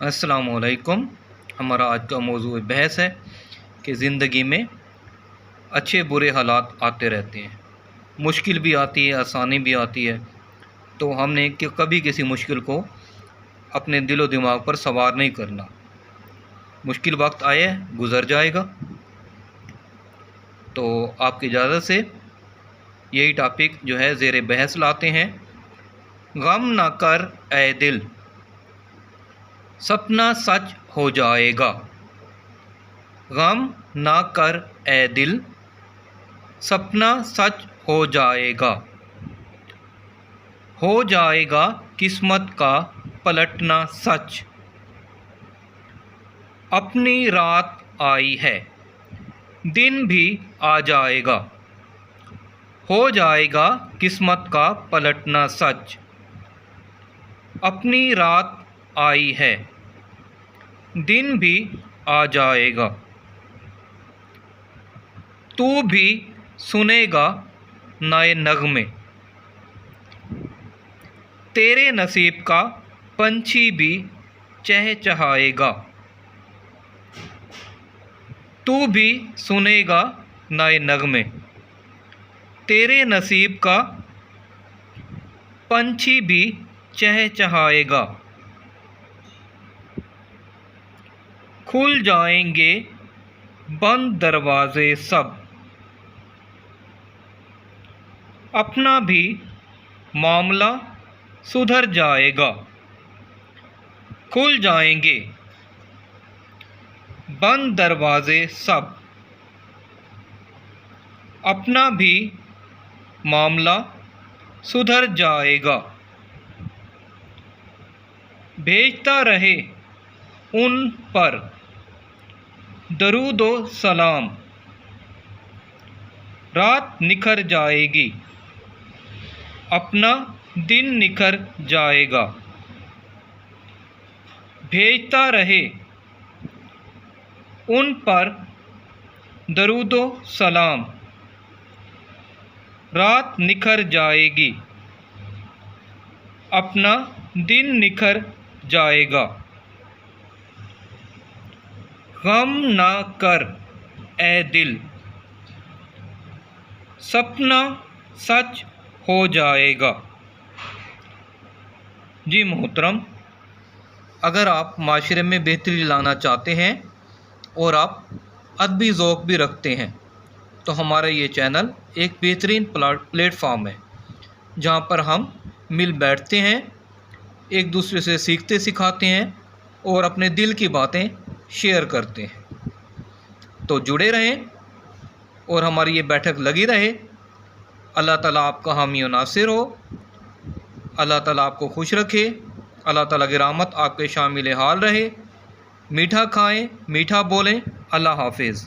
अस्सलामुअलैकुम। हमारा आज का मौजू बहस है कि ज़िंदगी में अच्छे बुरे हालात आते रहते हैं, मुश्किल भी आती है, आसानी भी आती है। तो हमने कभी किसी मुश्किल को अपने दिलो दिमाग पर सवार नहीं करना। मुश्किल वक्त आए गुज़र जाएगा। तो आपकी इजाज़त से यही टॉपिक जो है ज़ेर बहस लाते हैं। गम ना कर ए दिल, सपना सच हो जाएगा। गम ना कर ए दिल, सपना सच हो जाएगा। हो जाएगा किस्मत का पलटना सच। अपनी रात आई है, दिन भी आ जाएगा। हो जाएगा किस्मत का पलटना सच। अपनी रात आई है, दिन भी आ जाएगा। तू भी सुनेगा नए नगमे, तेरे नसीब का पंछी भी चहचहाएगा। तू भी सुनेगा नए नगमे, तेरे नसीब का पंछी भी चहचहाएगा। खुल जाएंगे बंद दरवाजे सब, अपना भी मामला सुधर जाएगा। खुल जाएंगे बंद दरवाजे सब, अपना भी मामला सुधर जाएगा। भेजता रहे उन पर दरूदो सलाम, रात निखर जाएगी, अपना दिन निखर जाएगा। भेजता रहे उन पर दरूदो सलाम, रात निखर जाएगी, अपना दिन निखर जाएगा। गम ना कर ए दिल, सपना सच हो जाएगा। जी मोहतरम, अगर आप माशरे में बेहतरी लाना चाहते हैं और आप अदबी ज़ौक़ भी रखते हैं तो हमारा ये चैनल एक बेहतरीन प्लेटफॉर्म है जहाँ पर हम मिल बैठते हैं, एक दूसरे से सीखते सिखाते हैं और अपने दिल की बातें शेयर करते हैं। तो जुड़े रहें और हमारी ये बैठक लगी रहे। अल्लाह ताला आपका हामी और नासिर हो। अल्लाह ताला आपको खुश रखे। अल्लाह ताला की रहमत आपके शामिल हाल रहे। मीठा खाएं, मीठा बोलें। अल्लाह हाफिज़।